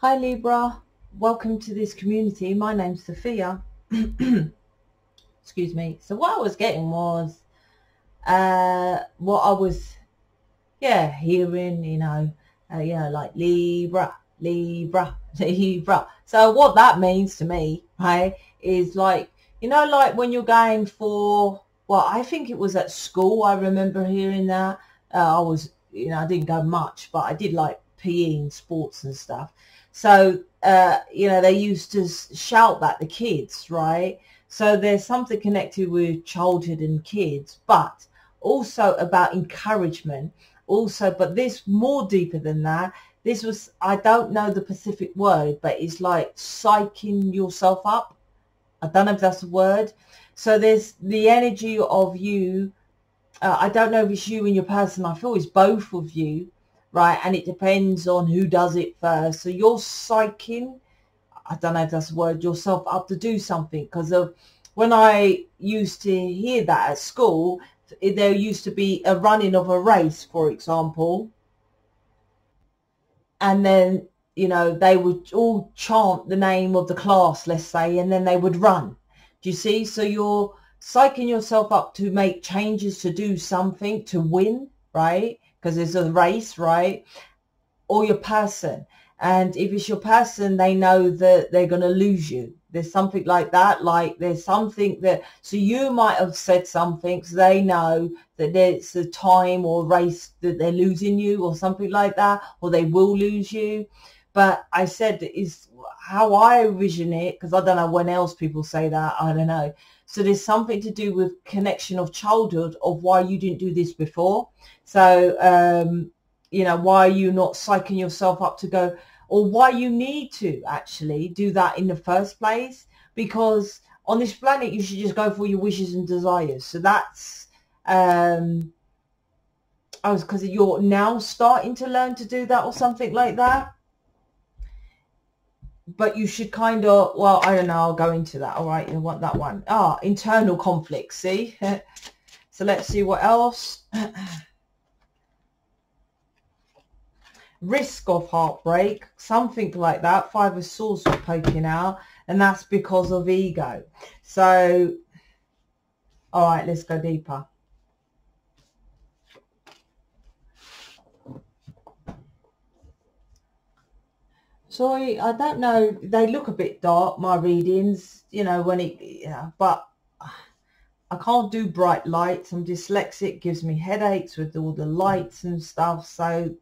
Hi Libra, welcome to this community. My name's Sophia. Excuse me. So what I was getting was what I was hearing, like Libra, Libra, Libra. So what that means to me, right, is like, like when you're going for, well, I think it was at school. I remember hearing that. I was, I didn't go much, but I did like PE and sports and stuff. So, they used to shout that, the kids, right? So there's something connected with childhood and kids, but also about encouragement. Also, but this more deeper than that. This was, I don't know the specific word, but it's like psyching yourself up. I don't know if that's a word. So there's the energy of you. I don't know if it's you and your person. I feel it's both of you, right? And it depends on who does it first. So you're psyching, I don't know if that's a word, yourself up to do something. Because of when I used to hear that at school, there used to be a running of a race, for example. And then, they would all chant the name of the class, let's say, and then they would run. Do you see? So you're psyching yourself up to make changes, to do something, to win, right? Because there's a race, right? Or your person. And if it's your person, they know that they're going to lose you. There's something like that. Like there's something that, so you might have said something, so they know that there's a time or race that they're losing you or something like that, or they will lose you. But I said is how I envision it, because I don't know when else people say that. I don't know. So there's something to do with connection of childhood, of why you didn't do this before. So, why are you not psyching yourself up to go, or why you need to actually do that in the first place? Because on this planet, you should just go for your wishes and desires. So that's, because you're now starting to learn to do that or something like that. But you should kind of, well, I don't know, I'll go into that. All right, you want that one. Internal conflict, see? So let's see what else. Risk of heartbreak, something like that. Five of Swords was poking out, and that's because of ego. So, all right, let's go deeper. Sorry, I don't know. They look a bit dark, my readings, but I can't do bright lights. I'm dyslexic, gives me headaches with all the lights and stuff. So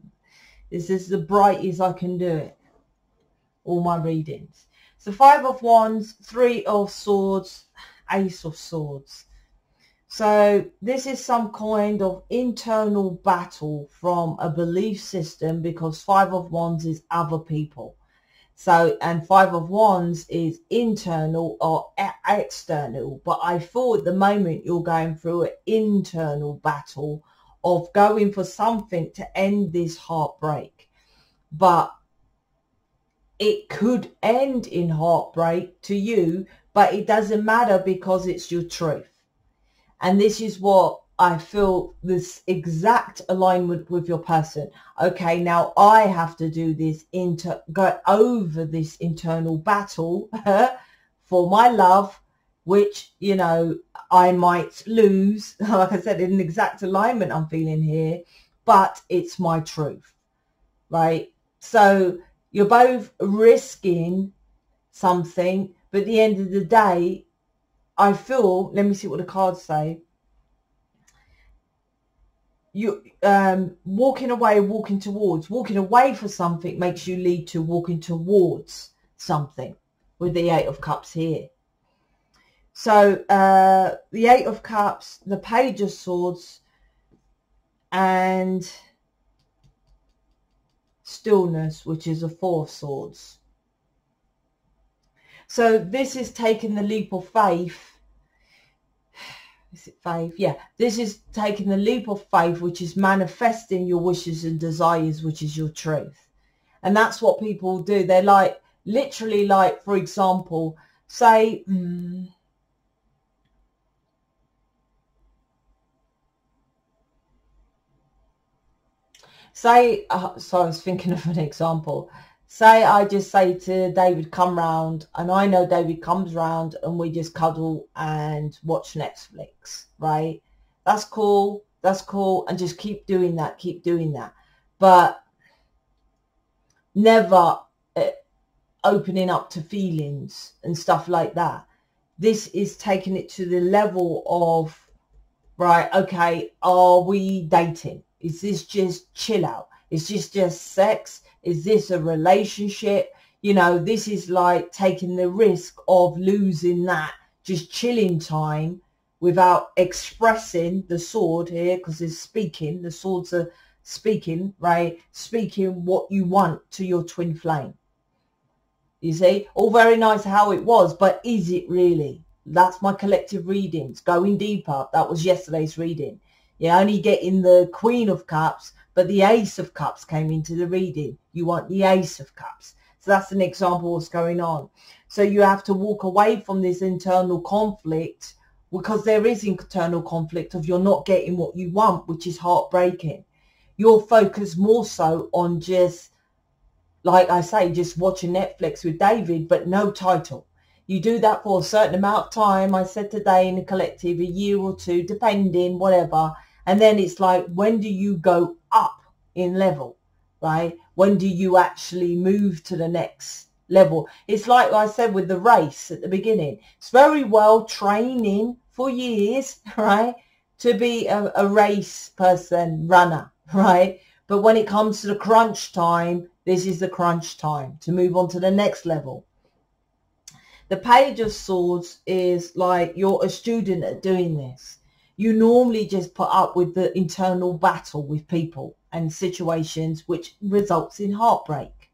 this is the brightest I can do it, all my readings. So Five of Wands, Three of Swords, Ace of Swords. So this is some kind of internal battle from a belief system, because Five of Wands is other people. So, and Five of Wands is internal or external. But I feel at the moment you're going through an internal battle of going for something to end this heartbreak. But it could end in heartbreak to you, but it doesn't matter because it's your truth. And this is what I feel, this exact alignment with your person. Okay, now I have to do this, go over this internal battle for my love, which, I might lose. Like I said, in an exact alignment I'm feeling here, but it's my truth, right? So you're both risking something, but at the end of the day, I feel, let me see what the cards say. You walking away, walking towards. Walking away for something makes you lead to walking towards something with the Eight of Cups here. So the Eight of Cups, the Page of Swords, and Stillness, which is a Four of Swords. So this is taking the leap of faith. Is it faith? Yeah, this is taking the leap of faith, which is manifesting your wishes and desires, which is your truth. And that's what people do. They're like, literally, like, for example, say, so I was thinking of an example. Say I just say to David, come round, and I know David comes round and we just cuddle and watch Netflix, right? That's cool. That's cool. And just keep doing that. Keep doing that. But never opening up to feelings and stuff like that. This is taking it to the level of, right, okay, are we dating? Is this just chill out? Is this just sex? Is this a relationship? You know, this is like taking the risk of losing that just chilling time without expressing the sword here, because it's speaking. The swords are speaking, right? Speaking what you want to your twin flame. You see, all very nice how it was, but is it really? That's my collective readings. Going deeper, that was yesterday's reading. You're only getting the Queen of Cups, but the Ace of Cups came into the reading. You want the Ace of Cups. So that's an example of what's going on. So you have to walk away from this internal conflict, because there is internal conflict of you're not getting what you want, which is heartbreaking. You're focused more so on just, like I say, just watching Netflix with David, but no title. You do that for a certain amount of time. I said today in the collective, a year or two, depending, whatever. And then it's like, when do you go up in level, right? When do you actually move to the next level? It's like I said with the race at the beginning. It's very well training for years, right, to be a race person, runner, right? But when it comes to the crunch time, this is the crunch time to move on to the next level. The Page of Swords is like you're a student at doing this. You normally just put up with the internal battle with people and situations, which results in heartbreak.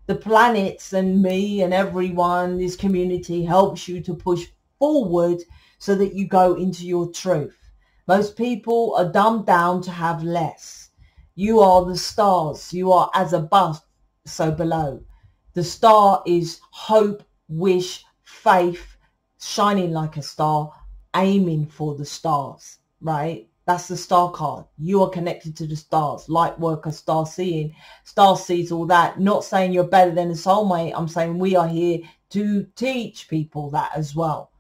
The planets and me and everyone, this community, helps you to push forward so that you go into your truth. Most people are dumbed down to have less. You are the stars. You are as above, so below. The star is hope, wish, faith, shining like a star, aiming for the stars, right? That's the star card. You are connected to the stars. Lightworker, star seeing, star seeds, all that. Not saying you're better than a soulmate. I'm saying we are here to teach people that as well.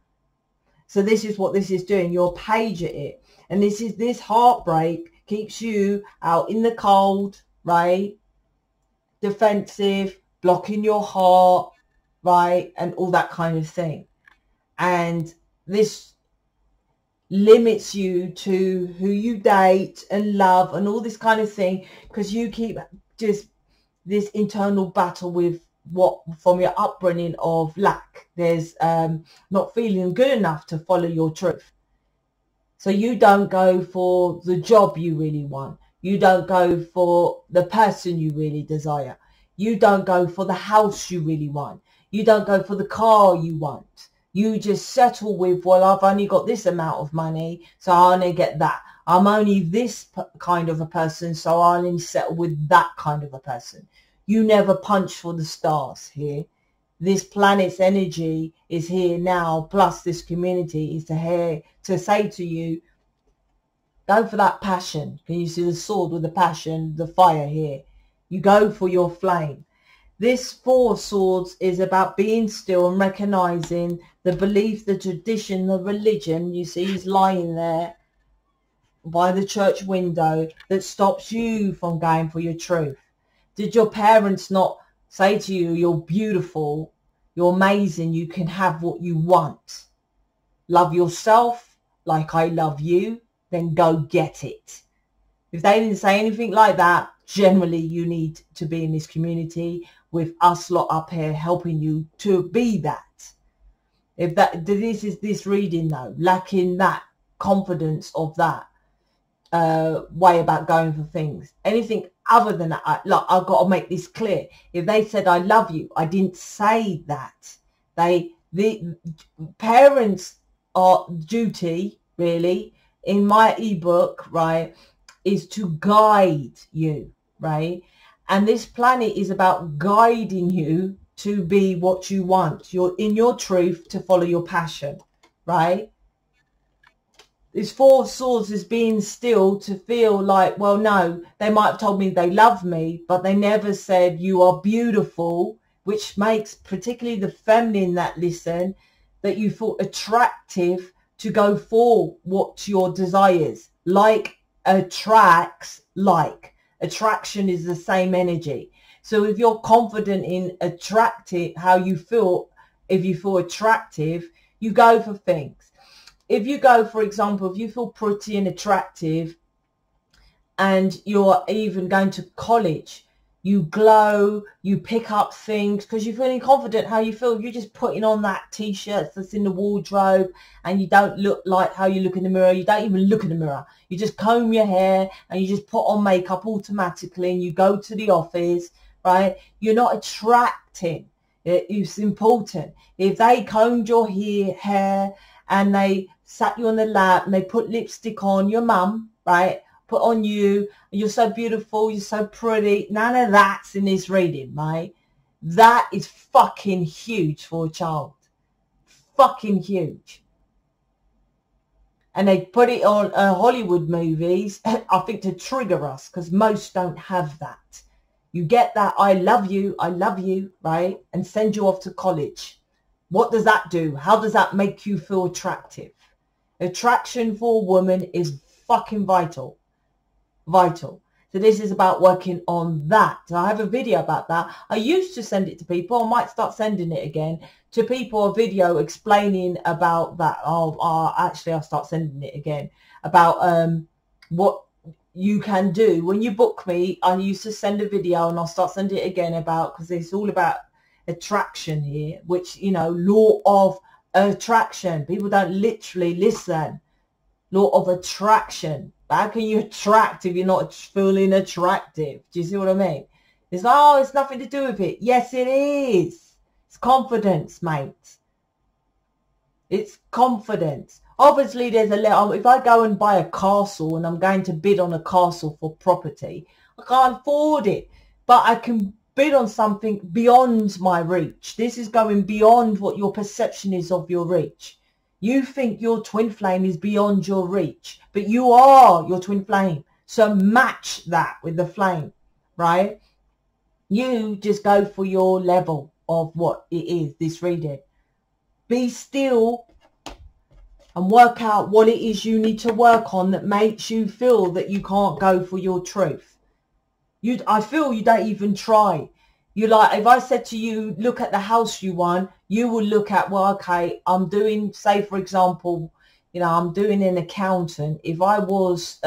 So this is what this is doing. You're a page at it. And this heartbreak keeps you out in the cold, right? Defensive, blocking your heart, right? And all that kind of thing. And this limits you to who you date and love and all this kind of thing, because you keep just this internal battle with what from your upbringing of lack. There's not feeling good enough to follow your truth. So you don't go for the job you really want. You don't go for the person you really desire. You don't go for the house you really want. You don't go for the car you want. You just settle with, well, I've only got this amount of money, so I only get that. I'm only this kind of a person, so I only settle with that kind of a person. You never punch for the stars here. This planet's energy is here now, plus this community is to say to you, go for that passion. Can you see the sword with the passion, the fire here? You go for your flame. This Four of Swords is about being still and recognizing the belief, the tradition, the religion. You see he's lying there by the church window that stops you from going for your truth. Did your parents not say to you, you're beautiful, you're amazing, you can have what you want? Love yourself like I love you, then go get it. If they didn't say anything like that, generally you need to be in this community with us lot up here helping you to be that. If this is this reading though, lacking that confidence of that way about going for things, anything other than that, look, I've got to make this clear. If they said I love you, I didn't say that. The parents are duty really in my ebook, right, is to guide you, right? And this planet is about guiding you to be what you want. You're in your truth to follow your passion, right? This Four of Swords is being still to feel like, well, no, they might have told me they love me, but they never said you are beautiful, which makes particularly the feminine that listen, that you feel attractive to go for what your desires. Like attracts like. Attraction is the same energy. So if you're confident in attracting how you feel, if you feel attractive, you go for things. If you go, for example, if you feel pretty and attractive and you're even going to college, you glow, you pick up things because you're feeling confident how you feel. If you're just putting on that t-shirt that's in the wardrobe and you don't look like how you look in the mirror, you don't even look in the mirror. You just comb your hair and you just put on makeup automatically and you go to the office, right? You're not attracting. It's important. If they combed your hair and they sat you on the lap and they put lipstick on your mum, right? Put on you, you're so beautiful, you're so pretty. None of that's in this reading, right? That is fucking huge for a child. Fucking huge. And they put it on Hollywood movies, I think to trigger us, because most don't have that. You get that I love you, right? And send you off to college. What does that do? How does that make you feel attractive? Attraction for a woman is fucking vital. Vital. So this is about working on that. So I have a video about that. I used to send it to people. I might start sending it again to people, a video explaining about that. Actually, I'll start sending it again about what you can do. When you book me, I used to send a video and I'll start sending it again about, because it's all about attraction here, which, you know, law of attraction. People don't literally listen. Law of attraction. How can you attract if you're not feeling attractive? Do you see what I mean? It's like, oh, it's nothing to do with it. Yes, it is. It's confidence, mate. It's confidence. Obviously, there's a little, if I go and buy a castle and I'm going to bid on a castle for property, I can't afford it, but I can bid on something beyond my reach. This is going beyond what your perception is of your reach. You think your twin flame is beyond your reach, but you are your twin flame. So match that with the flame, right? You just go for your level of what it is, this reading. Be still and work out what it is you need to work on that makes you feel that you can't go for your truth. I feel you don't even try. You like, if I said to you, look at the house you want, you will look at, well, okay, I'm doing, say, for example, you know, I'm doing an accountant. If I was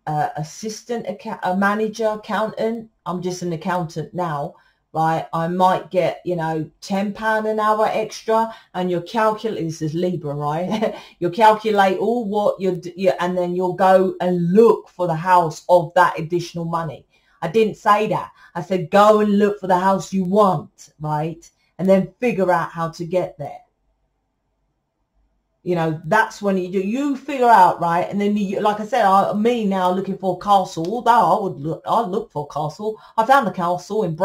assistant a manager accountant, I'm just an accountant now, right? I might get, you know, £10 an hour extra, and you'll calculate, this is Libra, right? You'll calculate all what and then you'll go and look for the house of that additional money. I didn't say that. I said, go and look for the house you want, right? And then figure out how to get there. You know, that's when you figure out, right? And then, like I said, me now looking for a castle, although I'd look for a castle. I found a castle in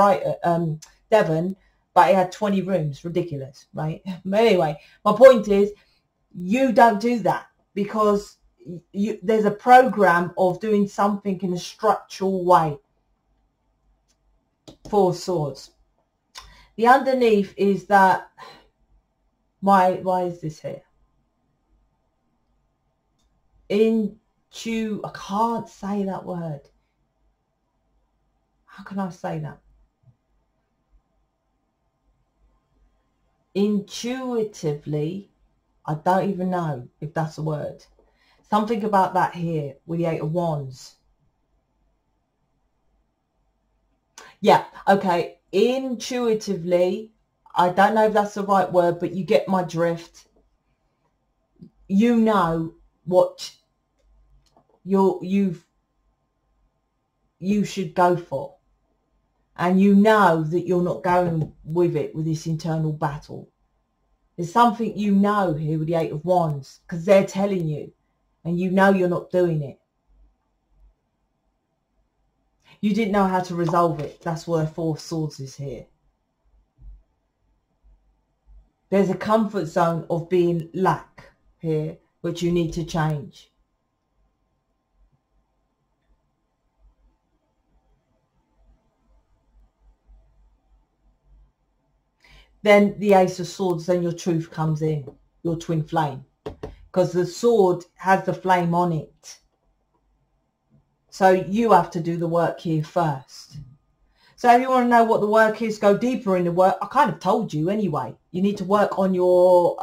Devon, but it had 20 rooms. Ridiculous, right? But anyway, my point is, you don't do that because there's a program of doing something in a structural way. Four Swords. The underneath is that, why is this here? I can't say that word. How can I say that? Intuitively, I don't even know if that's a word. Something about that here with the Eight of Wands. Yeah, okay. Intuitively, I don't know if that's the right word, but you get my drift. You know what you should go for, and you know that you're not going with it with this internal battle. There's something you know here with the Eight of Wands, because they're telling you, and you know you're not doing it. You didn't know how to resolve it. That's why Four Swords is here. There's a comfort zone of being lack here, which you need to change. Then the Ace of Swords, then your truth comes in, your twin flame. Because the sword has the flame on it. So you have to do the work here first. So if you want to know what the work is, go deeper in the work. I kind of told you anyway. You need to work on your,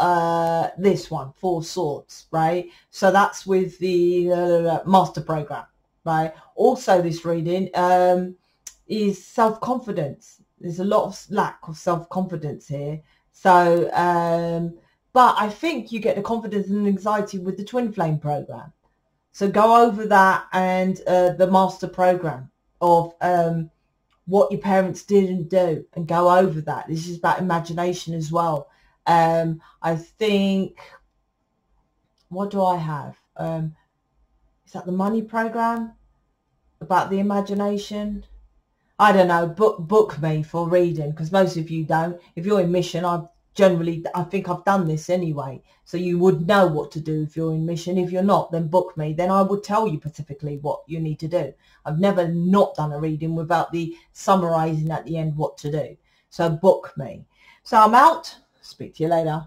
this one, 4 Swords, right? So that's with the master program, right? Also this reading is self-confidence. There's a lot of lack of self-confidence here. So, but I think you get the confidence and anxiety with the twin flame program. So go over that and the master program of what your parents didn't do, and go over that. This is about imagination as well. I think, what do I have? Is that the money program? About the imagination? I don't know. Book me for reading, because most of you don't. If you're in mission, I think I've done this anyway, so you would know what to do if you're in mission. If you're not, then book me. Then I would tell you specifically what you need to do. I've never not done a reading without the summarizing at the end what to do. So book me. So I'm out. Speak to you later.